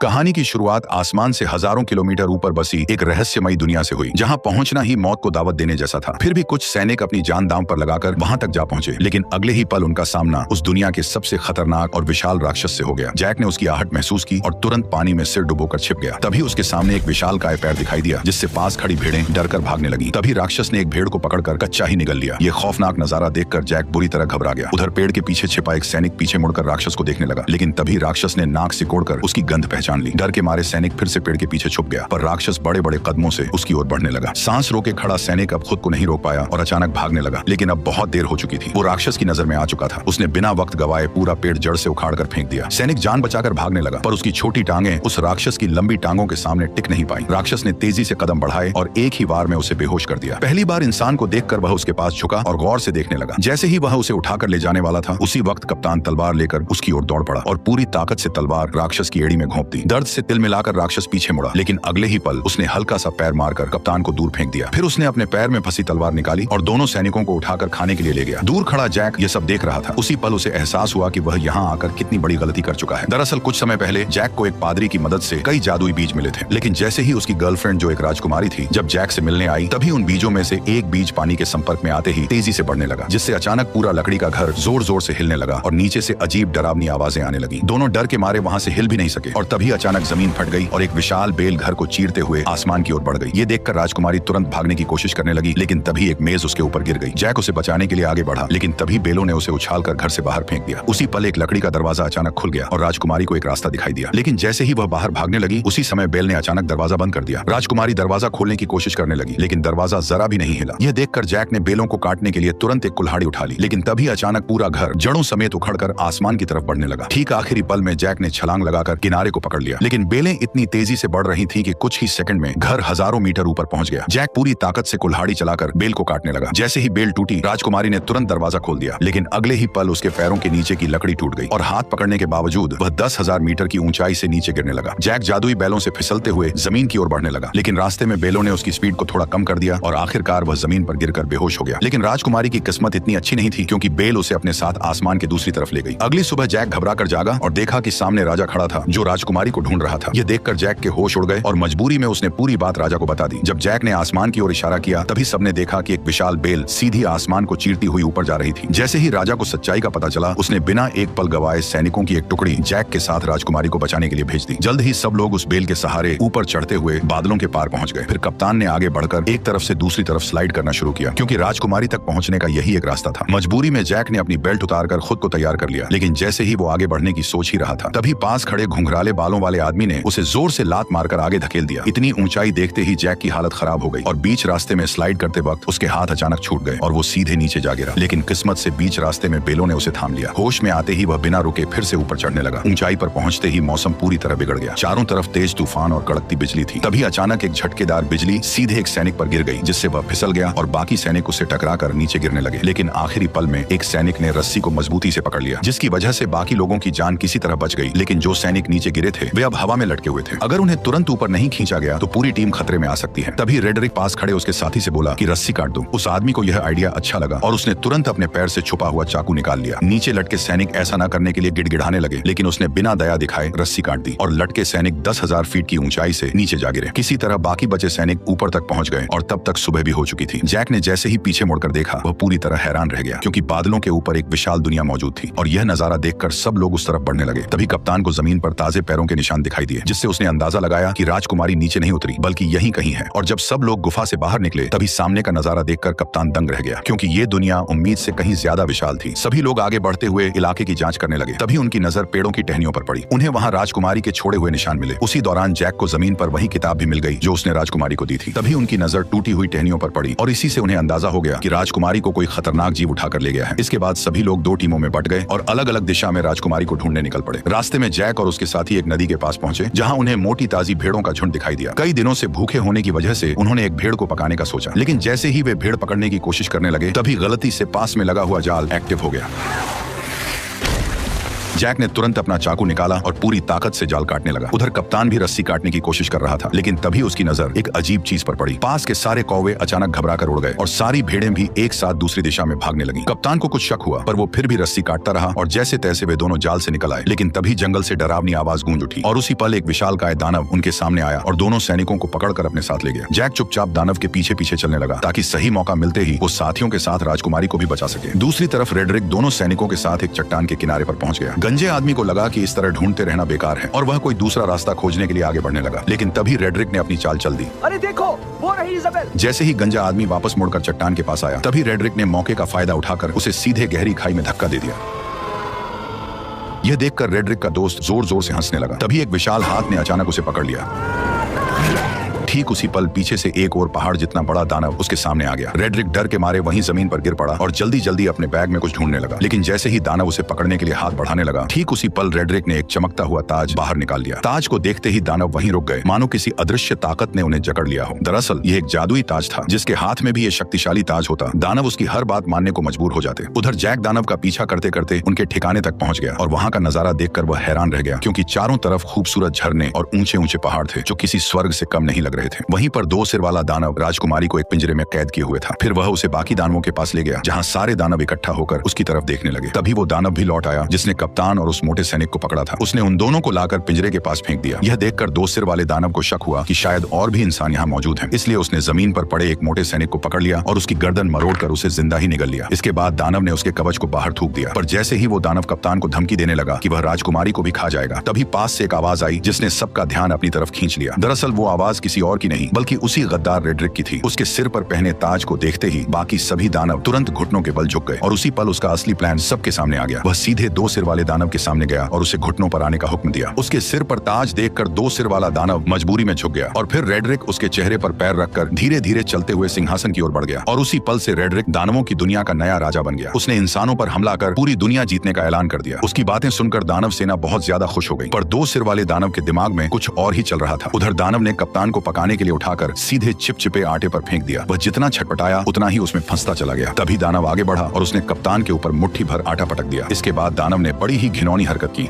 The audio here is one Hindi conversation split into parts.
कहानी की शुरुआत आसमान से हजारों किलोमीटर ऊपर बसी एक रहस्यमयी दुनिया से हुई, जहां पहुंचना ही मौत को दावत देने जैसा था। फिर भी कुछ सैनिक अपनी जान दांव पर लगाकर वहां तक जा पहुंचे, लेकिन अगले ही पल उनका सामना उस दुनिया के सबसे खतरनाक और विशाल राक्षस से हो गया। जैक ने उसकी आहट महसूस की और तुरंत पानी में सिर डुबोकर छिप गया। तभी उसके सामने एक विशालकाय पैर दिखाई दिया, जिससे पास खड़ी भेड़ें डरकर भागने लगी। तभी राक्षस ने एक भेड़ को पकड़कर कच्चा ही निगल लिया। ये खौफनाक नजारा देखकर जैक बुरी तरह घबरा गया। उधर पेड़ के पीछे छिपा एक सैनिक पीछे मुड़कर राक्षस को देखने लगा, लेकिन तभी राक्षस ने नाक सिकोड़कर उसकी गंध पहचान ली। डर के मारे सैनिक फिर से पेड़ के पीछे छुप गया, पर राक्षस बड़े बड़े कदमों से उसकी ओर बढ़ने लगा। सांस रोके खड़ा सैनिक अब खुद को नहीं रोक पाया और अचानक भागने लगा, लेकिन अब बहुत देर हो चुकी थी। वो राक्षस की नजर में आ चुका था। उसने बिना वक्त गवाए पूरा पेड़ जड़ से उखाड़कर फेंक दिया। सैनिक जान बचाकर भागने लगा, पर उसकी छोटी टांगें उस राक्षस की लंबी टांगों के सामने टिक नहीं पाई। राक्षस ने तेजी से कदम बढ़ाए और एक ही बार में उसे बेहोश कर दिया। पहली बार इंसान को देखकर वह उसके पास झुका और गौर से देखने लगा। जैसे ही वह उसे उठाकर ले जाने वाला था, उसी वक्त कप्तान तलवार लेकर उसकी ओर दौड़ पड़ा और पूरी ताकत से तलवार राक्षस की एड़ी में घोंप दी। दर्द से तिल मिलाकर राक्षस पीछे मुड़ा, लेकिन अगले ही पल उसने हल्का सा पैर मारकर कप्तान को दूर फेंक दिया। फिर उसने अपने पैर में फंसी तलवार निकाली और दोनों सैनिकों को उठाकर खाने के लिए ले गया। दूर खड़ा जैक ये सब देख रहा था। उसी पल उसे एहसास हुआ कि वह यहाँ आकर कितनी बड़ी गलती कर चुका है। दरअसल कुछ समय पहले जैक को एक पादरी की मदद से कई जादुई बीज मिले थे, लेकिन जैसे ही उसकी गर्लफ्रेंड जो एक राजकुमारी थी जब जैक से मिलने आई, तभी उन बीजों में से एक बीज पानी के संपर्क में आते ही तेजी से बढ़ने लगा, जिससे अचानक पूरा लकड़ी का घर जोर जोर से हिलने लगा और नीचे से अजीब डरावनी आवाजें आने लगी। दोनों डर के मारे वहां से हिल भी नहीं सके और तभी अचानक जमीन फट गई और एक विशाल बेल घर को चीरते हुए आसमान की ओर बढ़ गई। ये देखकर राजकुमारी तुरंत भागने की कोशिश करने लगी, लेकिन तभी एक मेज उसके ऊपर गिर गई। जैक उसे बचाने के लिए आगे बढ़ा, लेकिन तभी बेलों ने उसे उछालकर घर से बाहर फेंक दिया। उसी पल एक लकड़ी का दरवाजा अचानक खुल गया और राजकुमारी को एक रास्ता दिखाई दिया, लेकिन जैसे ही वह बाहर भागने लगी, उसी समय बेल ने अचानक दरवाजा बंद कर दिया। राजकुमारी दरवाजा खोलने की कोशिश करने लगी, लेकिन दरवाजा जरा भी नहीं हिला। यह देखकर जैक ने बेलों को काटने के लिए तुरंत एक कुल्हाड़ी उठा ली, लेकिन तभी अचानक पूरा घर जड़ों समेत उखड़कर आसमान की तरफ बढ़ने लगा। ठीक आखिरी पल में जैक ने छलांग लगाकर किनारे को पकड़ लिया, लेकिन बेलें इतनी तेजी से बढ़ रही थीं कि कुछ ही सेकंड में घर हजारों मीटर ऊपर पहुंच गया। जैक पूरी ताकत से कुल्हाड़ी चलाकर बेल को काटने लगा। जैसे ही बेल टूटी, राजकुमारी ने तुरंत दरवाजा खोल दिया, लेकिन अगले ही पल उसके पैरों के नीचे की लकड़ी टूट गई और हाथ पकड़ने के बावजूद वह 10,000 मीटर की ऊंचाई से नीचे गिरने लगा। जैक जादुई बैलों से फिसलते हुए जमीन की ओर बढ़ने लगा, लेकिन रास्ते में बेलों ने उसकी स्पीड को थोड़ा कम कर दिया और आखिरकार वह जमीन पर गिरकर बेहोश हो गया। लेकिन राजकुमारी की किस्मत इतनी अच्छी नहीं थी, क्योंकि बेल उसे अपने साथ आसमान के दूसरी तरफ ले गई। अगली सुबह जैक घबराकर जागा और देखा कि सामने राजा खड़ा था, जो राजकुमारी को ढूंढ रहा था। यह देखकर जैक के होश उड़ गए और मजबूरी में उसने पूरी बात राजा को बता दी। जब जैक ने आसमान की ओर इशारा किया, तभी सबने देखा कि एक विशाल बेल सीधी आसमान को चीरती हुई ऊपर जा रही थी। जैसे ही राजा को सच्चाई का पता चला, उसने बिना एक पल गवाए सैनिकों की एक टुकड़ी जैक के साथ राजकुमारी को बचाने के लिए भेज दी। जल्द ही सब लोग उस बेल के सहारे ऊपर चढ़ते हुए बादलों के पार पहुंच गए। फिर कप्तान ने आगे बढ़कर एक तरफ से दूसरी तरफ स्लाइड करना शुरू किया, क्योंकि राजकुमारी तक पहुंचने का यही एक रास्ता था। मजबूरी में जैक ने अपनी बेल्ट उतारकर खुद को तैयार कर लिया, लेकिन जैसे ही वो आगे बढ़ने की सोच ही रहा था, तभी पास खड़े घुंघराले बालों वाले आदमी ने उसे जोर से लात मारकर आगे धकेल दिया। इतनी ऊंचाई देखते ही जैक की हालत खराब हो गई और बीच रास्ते में स्लाइड करते वक्त उसके हाथ अचानक छूट गए और वो सीधे नीचे जा गिरा। लेकिन किस्मत से बीच रास्ते में बेलों ने उसे थाम लिया। होश में आते ही वह बिना रुके फिर से ऊपर चढ़ने लगा। ऊंचाई पर पहुंचते ही मौसम पूरी तरह बिगड़ गया। चारों तरफ तेज तूफान और कड़कती बिजली थी। तभी अचानक एक झटकेदार बिजली सीधे एक सैनिक पर गिर गई, जिससे वह फिसल गया और बाकी सैनिक उससे टकराकर नीचे गिरने लगे। लेकिन आखिरी पल में एक सैनिक ने रस्सी को मजबूती से पकड़ लिया, जिसकी वजह से बाकी लोगों की जान किसी तरह बच गई। लेकिन जो सैनिक नीचे गिरे थे, वे अब हवा में लटके हुए थे। अगर उन्हें तुरंत ऊपर नहीं खींचा गया तो पूरी टीम खतरे में आ सकती है। तभी रेडरिक पास खड़े उसके साथी से बोला कि रस्सी काट दो। उस आदमी को यह आइडिया अच्छा लगा और उसने तुरंत अपने पैर से छुपा हुआ चाकू निकाल लिया। नीचे लटके सैनिक ऐसा न करने के लिए गिड़गिड़ाने लगे, लेकिन उसने बिना दया दिखाए रस्सी काट दी और लटके सैनिक 10,000 फीट की ऊंचाई से नीचे जा गिरे। किसी तरह बाकी बचे सैनिक ऊपर तक पहुंच गए और तब तक सुबह भी हो चुकी थी। जैक ने जैसे ही पीछे मुड़कर देखा, वह पूरी तरह हैरान रह गया, क्योंकि बादलों के ऊपर एक विशाल दुनिया मौजूद थी और यह नजारा देखकर सब लोग उस तरफ बढ़ने लगे। तभी कप्तान को जमीन पर ताजे पैरों के निशान दिखाई दिए, जिससे उसने अंदाजा लगाया कि राजकुमारी नीचे नहीं उतरी बल्कि यहीं कहीं है। और जब सब लोग गुफा से बाहर निकले, तभी सामने का नजारा देखकर कप्तान दंग रह गया, क्योंकि ये दुनिया उम्मीद से कहीं ज्यादा विशाल थी। सभी लोग आगे बढ़ते हुए इलाके की जांच करने लगे। तभी उनकी नजर पेड़ों की टहनियों पर पड़ी। उन्हें वहां राजकुमारी के छोड़े हुए निशान मिले। उसी दौरान जैक को जमीन पर वही किताब भी मिल गई जो उसने राजकुमारी को दी थी। तभी उनकी नजर टूटी हुई टहनियों पर पड़ी और इसी से उन्हें अंदाजा हो गया कि राजकुमारी को कोई खतरनाक जीव उठाकर ले गया है। इसके बाद सभी लोग दो टीमों में बंट गए और अलग अलग दिशा में राजकुमारी को ढूंढने निकल पड़े। रास्ते में जैक और उसके साथी एक नदी के पास पहुंचे, जहां उन्हें मोटी ताजी भेड़ों का झुंड दिखाई दिया। कई दिनों से भूखे होने की वजह से उन्होंने एक भेड़ को पकाने का सोचा, लेकिन जैसे ही वे भेड़ पकड़ने की कोशिश करने लगे, तभी गलती से पास में लगा हुआ जाल एक्टिव हो गया। जैक ने तुरंत अपना चाकू निकाला और पूरी ताकत से जाल काटने लगा। उधर कप्तान भी रस्सी काटने की कोशिश कर रहा था, लेकिन तभी उसकी नजर एक अजीब चीज पर पड़ी। पास के सारे कौवे अचानक घबराकर उड़ गए और सारी भेड़ें भी एक साथ दूसरी दिशा में भागने लगी। कप्तान को कुछ शक हुआ, पर वो फिर भी रस्सी काटता रहा और जैसे तैसे वे दोनों जाल से निकल आए। लेकिन तभी जंगल से डरावनी आवाज गूंज उठी और उसी पल एक विशालकाय दानव उनके सामने आया और दोनों सैनिकों को पकड़कर अपने साथ ले गया। जैक चुपचाप दानव के पीछे पीछे चलने लगा ताकि सही मौका मिलते ही वो साथियों के साथ राजकुमारी को भी बचा सके। दूसरी तरफ रेडरिक दोनों सैनिकों के साथ एक चट्टान के किनारे पर पहुंच गया। गंजे आदमी को लगा कि इस तरह ढूंढते रहना बेकार है और वह कोई दूसरा रास्ता खोजने के लिए आगे बढ़ने लगा। लेकिन तभी रेडरिक ने अपनी चाल चल दी। अरे देखो, वो रही इज़ाबेल। जैसे ही गंजा आदमी वापस मुड़कर चट्टान के पास आया, तभी रेडरिक ने मौके का फायदा उठाकर उसे सीधे गहरी खाई में धक्का दे दिया। यह देखकर रेडरिक का दोस्त जोर जोर से हंसने लगा। तभी एक विशाल हाथ ने अचानक उसे पकड़ लिया। ठीक उसी पल पीछे से एक और पहाड़ जितना बड़ा दानव उसके सामने आ गया। रेडरिक डर के मारे वहीं जमीन पर गिर पड़ा और जल्दी जल्दी अपने बैग में कुछ ढूंढने लगा। लेकिन जैसे ही दानव उसे पकड़ने के लिए हाथ बढ़ाने लगा, ठीक उसी पल रेडरिक ने एक चमकता हुआ ताज बाहर निकाल लिया। ताज को देखते ही दानव वहीं रुक गए, मानो किसी अदृश्य ताकत ने उन्हें जकड़ लिया हो। दरअसल यह एक जादुई ताज था, जिसके हाथ में भी ये शक्तिशाली ताज होता, दानव उसकी हर बात मानने को मजबूर हो जाते। उधर जैक दानव का पीछा करते करते उनके ठिकाने तक पहुंच गया और वहां का नजारा देखकर वह हैरान रह गया, क्योंकि चारों तरफ खूबसूरत झरने और ऊंचे ऊंचे पहाड़ थे जो किसी स्वर्ग से कम नहीं लग रहे थे। वहीं पर दो सिर वाला दानव राजकुमारी को एक पिंजरे में कैद किए हुए था। फिर वह उसे बाकी दानवों के पास ले गया, जहां सारे दानव इकट्ठा होकर उसकी तरफ देखने लगे। तभी वो दानव भी लौट आया जिसने कप्तान और उस मोटे सैनिक को पकड़ा था। उसने उन दोनों को लाकर पिंजरे के पास फेंक दिया। यह देखकर दो सिर वाले दानव को शक हुआ कि शायद और भी इंसान यहाँ मौजूद हैं। इसलिए उसने जमीन पर पड़े एक मोटे सैनिक को पकड़ लिया और उसकी गर्दन मरोड़कर उसे जिंदा ही निगल लिया। इसके बाद दानव ने उसके कवच को बाहर थूक दिया। पर जैसे ही वो दानव कप्तान को धमकी देने लगा कि वह राजकुमारी को भी खा जाएगा, तभी पास से एक आवाज आई जिसने सबका ध्यान अपनी तरफ खींच लिया। दरअसल वो आवाज किसी और की नहीं, बल्कि उसी गद्दार रेडरिक की थी। उसके सिर पर पहने ताज को देखते ही बाकी सभी दानव तुरंत घुटनों के बल झुक गए और उसी पल उसका असली प्लान सबके सामने आ गया। वह सीधे दो सिर वाले दानव के सामने गया और उसे घुटनों पर आने का हुक्म दिया। उसके सिर पर ताज देखकर दो सिर वाला दानव मजबूरी में झुक गया और फिर रेडरिक उसके चेहरे पर पैर रखकर धीरे धीरे चलते हुए सिंहासन की ओर बढ़ गया। और उसी पल से रेडरिक दानवों की दुनिया का नया राजा बन गया। उसने इंसानों पर हमला कर पूरी दुनिया जीतने का ऐलान कर दिया। उसकी बातें सुनकर दानव सेना बहुत ज्यादा खुश हो गई, पर दो सिर वाले दानव के दिमाग में कुछ और ही चल रहा था। उधर दानव ने कप्तान को पकाने के लिए उठाकर सीधे चिपचिपे आटे पर फेंक दिया। वह जितना छटपटाया उतना ही उसमें फंसता चला गया। तभी दानव आगे बढ़ा और उसने कप्तान के ऊपर मुट्ठी भर आटा पटक दिया। इसके बाद दानव ने बड़ी ही घिनौनी हरकत की।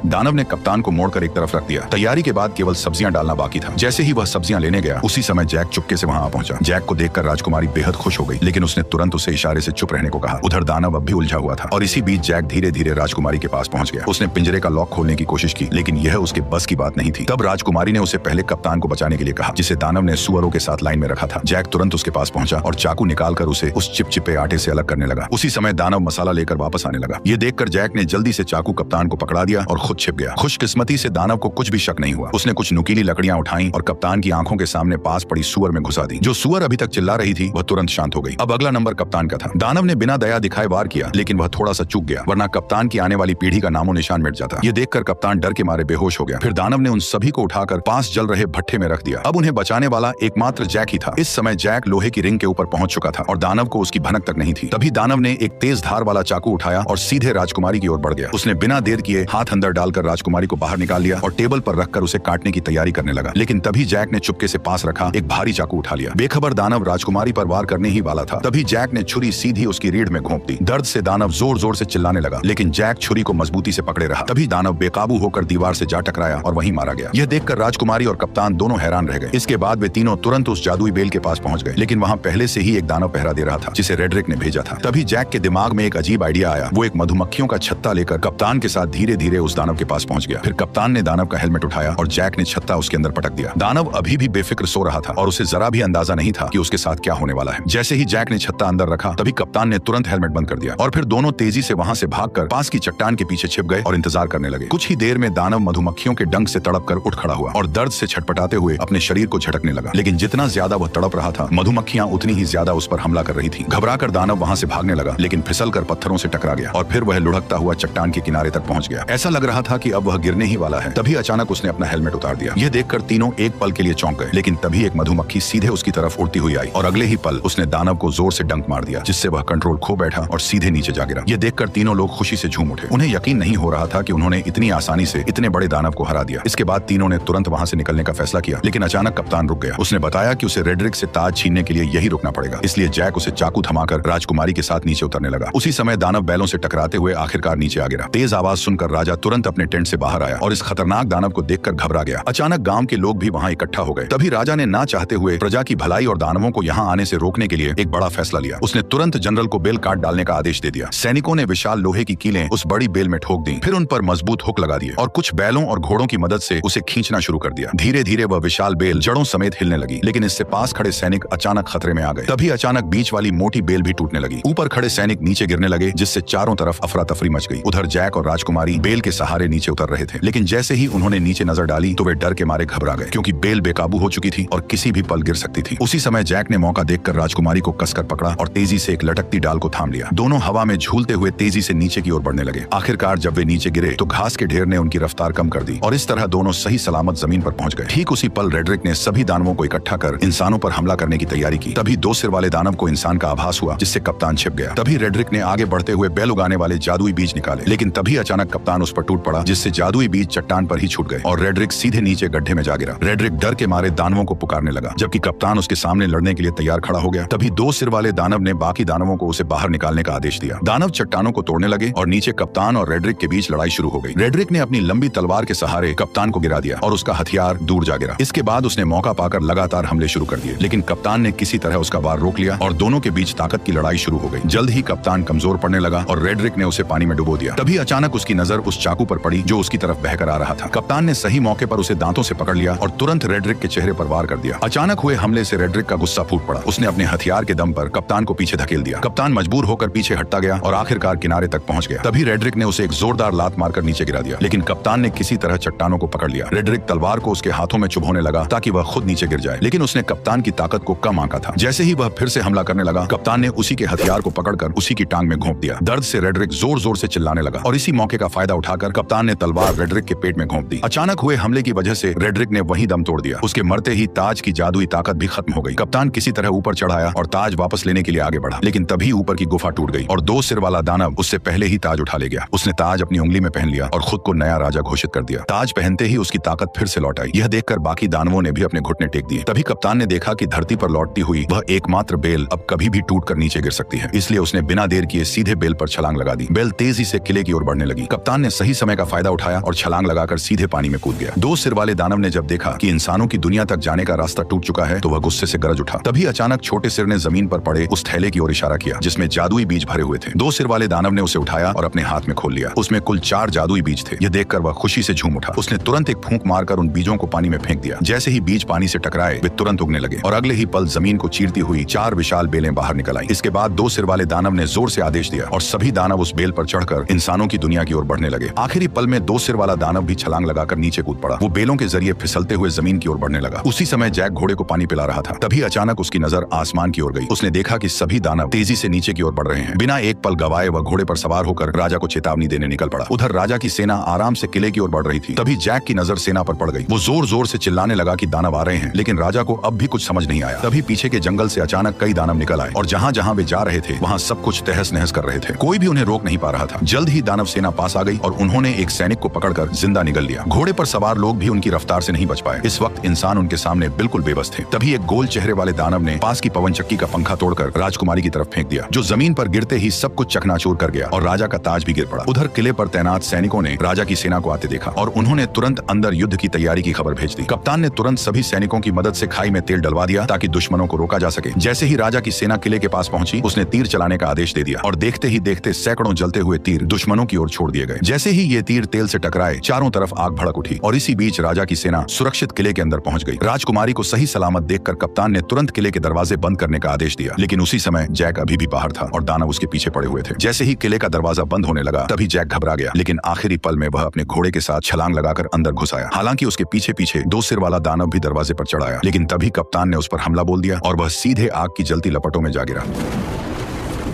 दानव ने कप्तान को मोड़कर एक तरफ रख दिया। तैयारी के बाद केवल सब्जियां डालना बाकी था। जैसे ही वह सब्जियां लेने गया, उसी समय जैक चुपके से वहां आ पहुंचा। जैक को देखकर राजकुमारी बेहद खुश हो गई, लेकिन उसने तुरंत उसे इशारे से चुप रहने को कहा। उधर दानव अब भी उलझा हुआ था और इसी बीच जैक धीरे धीरे राजकुमारी के पास पहुंच गया। उसने पिंजरे का लॉक खोलने की कोशिश की, लेकिन यह उसके बस की बात नहीं थी। तब राजकुमारी ने उसे पहले कप्तान को बचाने के लिए कहा, जिसे दानव ने सुअरों के साथ लाइन में रखा था। जैक तुरंत उसके पास पहुंचा और चाकू निकालकर उसे उस चिपचिपे आटे से अलग करने लगा। उसी समय दानव मसाला लेकर वापस आने लगा। ये देखकर जैक ने जल्दी से चाकू कप्तान को पकड़ा दिया और खुद छिप गया। खुशकिस्मती से दानव को कुछ भी शक नहीं हुआ। उसने कुछ नुकीली लकड़ियां उठाई और कप्तान की आंखों के सामने पास पड़ी सुअर में घुसा दी। जो सुअर अभी तक चिल्ला रही थी, वह तुरंत शांत हो गई। अब अगला नंबर कप्तान का था। दानव ने बिना दया दिखाए वार किया, लेकिन वह थोड़ा सा चूक गया, वरना कप्तान की आने वाली पीढ़ी का नामो निशान मिट जाता। ये देखकर कप्तान डर के मारे बेहोश हो गया। फिर दानव ने उन सभी को उठाकर पास जल रहे भट्ठे में रख दिया। अब उन्हें बचाने वाला एकमात्र जैक ही था। इस समय जैक लोहे की रिंग के ऊपर पहुंच चुका था और दानव को उसकी भनक तक नहीं थी। तभी दानव ने एक तेज धार वाला चाकू उठाया और सीधे राजकुमारी की ओर बढ़ गया। उसने बिना देर किए हाथ अंदर डालकर राजकुमारी को बाहर निकाल लिया और टेबल पर रखकर उसे काटने की तैयारी करने लगा। लेकिन तभी जैक ने चुपके से पास रखा एक भारी चाकू उठा लिया। बेखबर दानव राजकुमारी पर वार करने ही वाला था। तभी जैक ने छुरी सीधी उसकी रीढ़ में घोंप दी। दर्द से दानव जोर जोर से चिल्लाने लगा, लेकिन जैक छुरी को मजबूती से पकड़े रहा। तभी दानव बेकाबू होकर दीवार से जा टकराया और वहीं मारा गया। यह देखकर राजकुमारी और कप्तान दोनों हैरान रह गए। इसके बाद वे तीनों तुरंत उस जादुई बेल के पास पहुंच गए, लेकिन वहां पहले से ही एक दानव पहरा दे रहा था, जिसे रेडरिक ने भेजा था। तभी जैक के दिमाग में एक अजीब आइडिया आया। वो एक मधुमक्खियों का छत्ता लेकर कप्तान के साथ धीरे धीरे उस दानव के पास पहुंच गया। फिर कप्तान ने दानव का हेलमेट उठाया और जैक ने छत्ता उसके अंदर पटक दिया। दानव अभी भी बेफिक्र सो रहा था और उसे जरा भी अंदाजा नहीं था कि उसके साथ क्या होने वाला है। जैसे ही जैक ने छत्ता अंदर रखा, तभी कप्तान ने तुरंत हेलमेट बंद कर दिया और फिर दोनों तेजी से वहां से भागकर पास की चट्टान के पीछे छिप गए और इंतजार करने लगे। कुछ ही देर में दानव मधुमक्खियों के डंक से तड़प कर उठ खड़ा हुआ और दर्द से छटपटाते हुए अपने शरीर को झटकने लगा। लेकिन जितना ज्यादा वह तड़प रहा था, मधुमक्खियां उतनी ही ज्यादा उस पर हमला कर रही थी। घबराकर दानव वहां से भागने लगा, लेकिन फिसल कर पत्थरों से टकरा गया और फिर वह लुढ़कता हुआ चट्टान के किनारे तक पहुंच गया। ऐसा लग रहा था कि अब वह गिरने ही वाला है। तभी अचानक उसने अपना हेलमेट उतार दिया। यह देखकर तीनों एक पल के लिए चौंक गए, लेकिन तभी एक मधुमक्खी सीधे उसकी तरफ उड़ती हुई आई और अगले ही पल उसने दानव को जोर से डंक मार दिया, जिससे वह कंट्रोल खो बैठा और सीधे नीचे जा गिरा। यह देखकर तीनों लोग खुशी से झूम उठे। उन्हें यकीन नहीं हो रहा था कि उन्होंने इतनी आसानी से इतने बड़े दानव को हरा दिया। इसके बाद तीनों ने तुरंत वहां से निकलने का फैसला किया, लेकिन अचानक कप्तान रुक गया। उसने बताया कि उसे रेड्रिक से ताज छीनने के लिए यही रुकना पड़ेगा, इसलिए जैक उसे चाकू थमाकर राजकुमारी के साथ नीचे उतरने लगा। उसी समय दानव बैलों से टकराते हुए आखिरकार नीचे आ गिरा। तेज आवाज सुनकर राजा तुरंत अपने टेंट से बाहर आया और इस खतरनाक दानव को देखकर घबरा गया। अचानक गांव के लोग भी वहां इकट्ठा हो गए। तभी राजा ने ना चाहते हुए प्रजा की भलाई और दानवों को यहां आने से रोकने के लिए एक बड़ा फैसला लिया। उसने तुरंत जनरल को बेल काट डालने का आदेश दे दिया। सैनिकों ने विशाल लोहे की कीलें उस बड़ी बेल में ठोक दी, फिर उन पर मजबूत हुक लगा दिए और कुछ बैलों और घोड़ों की मदद से उसे खींचना शुरू कर दिया। धीरे धीरे वह विशाल बेल जड़ों समेत हिलने लगी, लेकिन इससे पास खड़े सैनिक अचानक खतरे में आ गए। तभी अचानक बीच वाली मोटी बेल भी टूटने लगी। ऊपर खड़े सैनिक नीचे गिरने लगे, जिससे चारों तरफ अफरा तफरी मच गई। उधर जैक और राजकुमारी बेल के सहारे नीचे उतर रहे थे, लेकिन जैसे ही उन्होंने नीचे नजर डाली तो वे डर के मारे घबरा गए, क्योंकि बेल बेकाबू हो चुकी थी और किसी भी पल गिर सकती थी। उसी समय जैक ने मौका देखकर राजकुमारी को कसकर पकड़ा और तेजी से एक लटकती डाल को थाम लिया। दोनों हवा में झूलते हुए तेजी से नीचे की ओर बढ़ने लगे। आखिरकार जब वे नीचे गिरे तो घास के ढेर ने उनकी रफ्तार कम कर दी और इस तरह दोनों सही सलामत जमीन पर पहुंच गए। ठीक उसी पल रेड्रिक ने सभी दानवों को इकट्ठा कर इंसानों पर हमला करने की तैयारी की। तभी दो सिर वाले दानव को इंसान का आभास हुआ, जिससे कप्तान छिप गया। तभी रेड्रिक ने आगे बढ़ते हुए बैल उगाने वाले जादुई बीज निकाले, लेकिन तभी अचानक कप्तान उस पर टूट पड़ा, जिससे जादुई बीज चट्टान पर ही छूट गए और रेड्रिक सीधे नीचे गड्ढे में जा गिरा। रेड्रिक डर के मारे दानवों को पुकारने लगा, जबकि कप्तान उसके सामने लड़ने के लिए तैयार खड़ा हो गया। तभी दो सिर वाले दानव ने बाकी दानवों को उसे बाहर निकालने का आदेश दिया। दानव चट्टानों को तोड़ने लगे और नीचे कप्तान और रेड्रिक के बीच लड़ाई शुरू हो गई। रेड्रिक ने अपनी लंबी तलवार के सहारे कप्तान को गिरा दिया और उसका हथियार दूर जा गिरा। इसके बाद उसने मौका पाकर लगातार हमले शुरू कर दिए, लेकिन कप्तान ने किसी तरह उसका वार रोक लिया और दोनों के बीच ताकत की लड़ाई शुरू हो गई। जल्द ही कप्तान कमजोर पड़ने लगा और रेड्रिक ने उसे पानी में डुबो दिया। तभी अचानक उसकी नजर उस चाकू पर पड़ी जो उसकी तरफ बहकर आ रहा था। कप्तान ने सही मौके पर उसे दांतों से पकड़ लिया और तुरंत रेड्रिक के चेहरे पर वार कर दिया। अचानक हुए हमले से रेड्रिक का गुस्सा फूट पड़ा। उसने अपने हथियार के दम पर कप्तान को पीछे धकेल दिया। कप्तान मजबूर होकर पीछे हटता गया और आखिरकार किनारे तक पहुंच गया। तभी रेड्रिक ने उसे एक जोरदार लात मारकर नीचे गिरा दिया, लेकिन कप्तान ने किसी तरह चट्टानों को पकड़ लिया। रेड्रिक तलवार को उसके हाथों में चुभोने लगा ताकि वह खुद नीचे गिर जाए, लेकिन उसने कप्तान की ताकत को कम आंका था। जैसे ही वह फिर से हमला करने लगा, कप्तान ने उसी के हथियार को पकड़कर उसी की टांग में घोंप दिया। दर्द से रेड्रिक जोर जोर से चिल्लाने लगा और इसी मौके का फायदा उठाकर कप्तान ने तलवार रेड्रिक के पेट में घोंप दी। अचानक हुए हमले की वजह से रेड्रिक ने वहीं दम तोड़ दिया। उसके मरते ही ताज की जादुई ताकत भी खत्म हो गई। कप्तान किसी तरह ऊपर चढ़ाया और ताज वापस लेने के लिए आगे बढ़ा, लेकिन तभी ऊपर की गुफा टूट गई और दो सिर वाला दानव उससे पहले ही ताज उठा ले गया। उसने ताज अपनी उंगली में पहन लिया और खुद को नया राजा घोषित कर दिया। ताज पहनते ही उसकी ताकत फिर से लौट आई। यह देखकर बाकी दानवों ने भी अपने घुटने टेक दिए। तभी कप्तान ने देखा कि धरती पर लौटती हुई वह एकमात्र बेल अब कभी भी टूटकर नीचे गिर सकती है, इसलिए उसने बिना देर किए सीधे बेल पर छलांग लगा दी। बेल तेजी से किले की ओर बढ़ने लगी। कप्तान ने सही समय का फायदा उठाया और छलांग लगाकर सीधे पानी में कूद गया। दो सिर वाले दानव ने जब देखा कि इंसानों की दुनिया तक जाने का रास्ता टूट चुका है तो वह गुस्से से गरज उठा। तभी अचानक छोटे सिर ने जमीन पर पड़े उस थैले की ओर इशारा किया जिसमें जादुई बीज भरे हुए थे। दो सिर वाले दानव ने उसे उठाया और अपने हाथ में खोल लिया। उसमें कुल 4 जादुई बीज थे। यह देखकर वह खुशी से झूम उठा। उसने तुरंत एक फूंक मारकर उन बीजों को पानी में फेंक दिया। जैसे ही बीज पानी से टकराए वे तुरंत उगने लगे और अगले ही पल जमीन को चीरती हुई 4 विशाल बेलें बाहर निकल आई। इसके बाद दो सिर वाले दानव ने जोर से आदेश दिया और सभी दानव उस बेल पर चढ़कर इंसानों की दुनिया की ओर बढ़ने लगे। आखिरी पल में दो सिर वाला दानव भी छलांग लगाकर नीचे कूद पड़ा। वो बेलों के जरिए फिसलते हुए जमीन की ओर बढ़ने लगा। उसी समय जैक घोड़े को पानी पिला रहा था। तभी अचानक उसकी नजर आसमान की ओर गई। उसने देखा कि सभी दानव तेजी से नीचे की ओर बढ़ रहे हैं। बिना एक पल गवाए वह घोड़े पर सवार होकर राजा को चेतावनी देने निकल पड़ा। उधर राजा की सेना आराम से किले की ओर बढ़ रही थी। तभी जैक की नजर सेना पर पड़ गई। वो जोर जोर से चिल्लाने लगा कि दानव आ रहे हैं, लेकिन राजा को अब भी कुछ समझ नहीं आया। तभी पीछे के जंगल से अचानक कई दानव निकल आए और जहां जहां वे जा रहे थे वहां सब कुछ तहस नहस कर रहे थे। कोई भी उन्हें रोक नहीं पा रहा था। जल्द ही दानव सेना पास आ गई और उन्होंने एक सैनिक को पकड़कर जिंदा निगल लिया। घोड़े पर सवार लोग भी उनकी रफ्तार से नहीं बच पाए। इस वक्त इंसान उनके सामने बिल्कुल बेबस थे। तभी एक गोल चेहरे वाले दानव ने पास की पवन चक्की का पंखा तोड़कर राजकुमारी की तरफ फेंक दिया, जो जमीन पर गिरते ही सब कुछ चकनाचूर कर गया और राजा का ताज भी गिर पड़ा। उधर किले पर तैनात सैनिकों ने राजा की सेना को आते देखा और उन्होंने तुरंत अंदर युद्ध की तैयारी की खबर भेज दी। कप्तान ने तुरंत सभी सैनिकों की मदद से खाई में तेल डलवा दिया ताकि दुश्मनों को रोका जा सके। जैसे ही राजा की सेना किले के पास पहुंची, उसने तीर चलाने का आदेश दे दिया और देखते ही देखते सैकड़ों जलते हुए तीर दुश्मनों की ओर छोड़ दिए गए। जैसे ही ये तीर तेल से टकराए, चारों तरफ आग भड़क उठी और इसी बीच राजा की सेना सुरक्षित किले के अंदर पहुंच गई। राजकुमारी को सही सलामत देखकर कप्तान ने तुरंत किले के दरवाजे बंद करने का आदेश दिया, लेकिन उसी समय जैक अभी भी बाहर था और दानव उसके पीछे पड़े हुए थे। जैसे ही किले का दरवाजा बंद होने लगा, तभी जैक घबरा गया, लेकिन आखिरी पल में वह अपने घोड़े के साथ छलांग लगाकर अंदर घुस आया। हालांकि उसके पीछे पीछे दो सिर वाला दानव भी दरवाजे पर चढ़ आया, लेकिन तभी कप्तान ने उस पर हमला बोल दिया और वह सीधे आग की जलती लपटों में जा गिरा।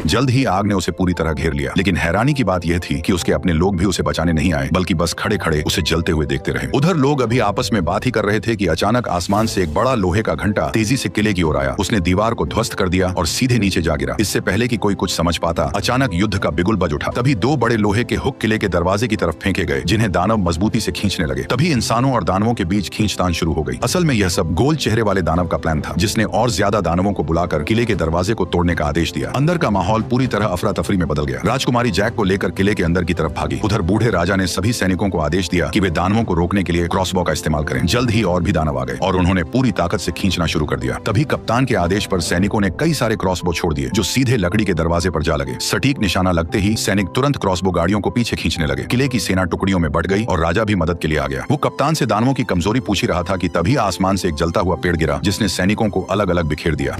जल्द ही आग ने उसे पूरी तरह घेर लिया, लेकिन हैरानी की बात यह थी कि उसके अपने लोग भी उसे बचाने नहीं आए, बल्कि बस खड़े खड़े उसे जलते हुए देखते रहे। उधर लोग अभी आपस में बात ही कर रहे थे कि अचानक आसमान से एक बड़ा लोहे का घंटा तेजी से किले की ओर आया। उसने दीवार को ध्वस्त कर दिया और सीधे नीचे जा गिरा। इससे पहले कि कोई कुछ समझ पाता, अचानक युद्ध का बिगुल बज उठा। तभी दो बड़े लोहे के हुक किले के दरवाजे की तरफ फेंके गए, जिन्हें दानव मजबूती से खींचने लगे। तभी इंसानों और दानवों के बीच खींचतान शुरू हो गई। असल में यह सब गोल चेहरे वाले दानव का प्लान था, जिसने और ज्यादा दानवों को बुलाकर किले के दरवाजे को तोड़ने का आदेश दिया। अंदर का माहौल पूरी तरह अफरा तफरी में बदल गया। राजकुमारी जैक को लेकर किले के अंदर की तरफ भागी। उधर बूढ़े राजा ने सभी सैनिकों को आदेश दिया कि वे दानवों को रोकने के लिए क्रॉसबो का इस्तेमाल करें। जल्द ही और भी दानव आ गए और उन्होंने पूरी ताकत से खींचना शुरू कर दिया। तभी कप्तान के आदेश पर सैनिकों ने कई सारे क्रॉसबो छोड़ दिए, जो सीधे लकड़ी के दरवाजे पर जा लगे। सटीक निशाना लगते ही सैनिक तुरंत क्रॉसबो गाड़ियों को पीछे खींचने लगे। किले की सेना टुकड़ियों में बट गई और राजा भी मदद के लिए आ गया। वो कप्तान से दानवों की कमजोरी पूछ ही रहा था कि तभी आसमान से एक जलता हुआ पेड़ गिरा, जिसने सैनिकों को अलग अलग बिखेर दिया।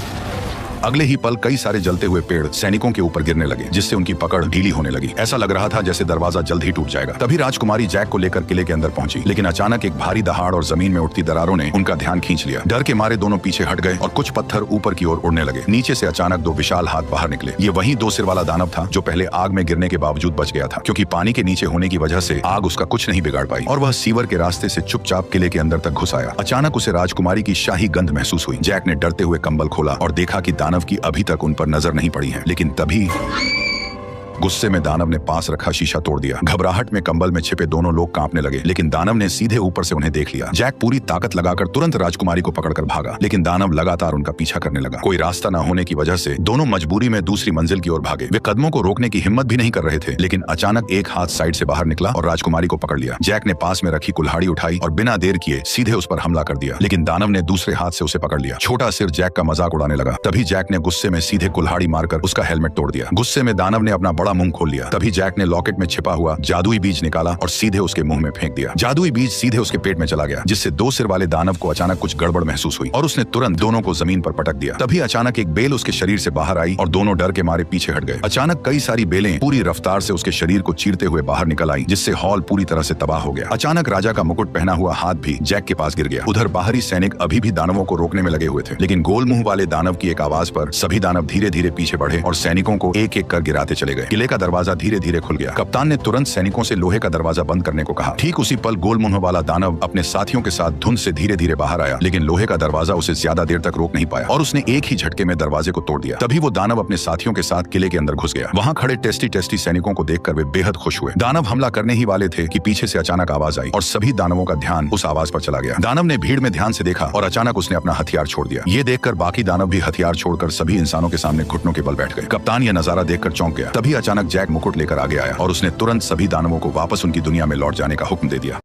अगले ही पल कई सारे जलते हुए पेड़ सैनिकों के ऊपर गिरने लगे, जिससे उनकी पकड़ ढीली होने लगी। ऐसा लग रहा था जैसे दरवाजा जल्द ही टूट जाएगा। तभी राजकुमारी जैक को लेकर किले के अंदर पहुंची, लेकिन अचानक एक भारी दहाड़ और जमीन में उठती दरारों ने उनका ध्यान खींच लिया। डर के मारे दोनों पीछे हट गए और कुछ पत्थर ऊपर की ओर उड़ने लगे। नीचे से अचानक दो विशाल हाथ बाहर निकले। ये वही दो सिर वाला दानव था जो पहले आग में गिरने के बावजूद बच गया था, क्योंकि पानी के नीचे होने की वजह से आग उसका कुछ नहीं बिगाड़ पाई और वह सीवर के रास्ते से चुपचाप किले के अंदर तक घुस आया। अचानक उसे राजकुमारी की शाही गंध महसूस हुई। जैक ने डरते हुए कंबल खोला और देखा कि दानव की अभी तक पर नजर नहीं पड़ी है। लेकिन तभी गुस्से में दानव ने पास रखा शीशा तोड़ दिया। घबराहट में कंबल में छिपे दोनों लोग कांपने लगे, लेकिन दानव ने सीधे ऊपर से उन्हें देख लिया। जैक पूरी ताकत लगाकर तुरंत राजकुमारी को पकड़कर भागा, लेकिन दानव लगातार उनका पीछा करने लगा। कोई रास्ता न होने की वजह से दोनों मजबूरी में दूसरी मंजिल की ओर भागे। वे कदमों को रोकने की हिम्मत भी नहीं कर रहे थे, लेकिन अचानक एक हाथ साइड से बाहर निकला और राजकुमारी को पकड़ लिया। जैक ने पास में रखी कुल्हाड़ी उठाई और बिना देर किए सीधे उस पर हमला कर दिया, लेकिन दानव ने दूसरे हाथ से उसे पकड़ लिया। छोटा सिर जैक का मजाक उड़ाने लगा। तभी जैक ने गुस्से में सीधे कुल्हाड़ी मारकर उसका हेलमेट तोड़ दिया। गुस्से में दानव ने अपना बड़ा मुंह खोल लिया। तभी जैक ने लॉकेट में छिपा हुआ जादुई बीज निकाला और सीधे उसके मुंह में फेंक दिया। जादुई बीज सीधे उसके पेट में चला गया, जिससे दो सिर वाले दानव को अचानक कुछ गड़बड़ महसूस हुई और उसने तुरंत दोनों को जमीन पर पटक दिया। तभी अचानक एक बेल उसके शरीर से बाहर आई और दोनों डर के मारे पीछे हट गए। अचानक कई सारी बेलें पूरी रफ्तार से उसके शरीर को चीरते हुए बाहर निकल आई, जिससे हॉल पूरी तरह से तबाह हो गया। अचानक राजा का मुकुट पहना हुआ हाथ भी जैक के पास गिर गया। उधर बाहरी सैनिक अभी भी दानवों को रोकने में लगे हुए थे, लेकिन गोल मुंह वाले दानव की एक आवाज पर सभी दानव धीरे धीरे पीछे बढ़े और सैनिकों को एक एक कर गिराते चले गए। किले का दरवाजा धीरे धीरे खुल गया। कप्तान ने तुरंत सैनिकों से लोहे का दरवाजा बंद करने को कहा। ठीक उसी पल गोल मुंह वाला दानव अपने साथियों के साथ धुंध से धीरे धीरे बाहर आया, लेकिन लोहे का दरवाजा उसे ज्यादा देर तक रोक नहीं पाया और उसने एक ही झटके में दरवाजे को तोड़ दिया। तभी वो दानव अपने साथियों के साथ किले के अंदर घुस गया। वहां खड़े टेस्टी सैनिकों को देखकर वे बेहद खुश हुए। दानव हमला करने ही वाले थे कि पीछे से अचानक आवाज आई और सभी दानवों का ध्यान उस आवाज पर चला गया। दानव ने भीड़ में ध्यान से देखा और अचानक उसने अपना हथियार छोड़ दिया। ये देखकर बाकी दानव भी हथियार छोड़कर सभी इंसानों के सामने घुटनों के बल बैठ गए। कप्तान यह नजारा देखकर चौंक गया। तभी अचानक जैक मुकुट लेकर आगे आया और उसने तुरंत सभी दानवों को वापस उनकी दुनिया में लौट जाने का हुक्म दे दिया।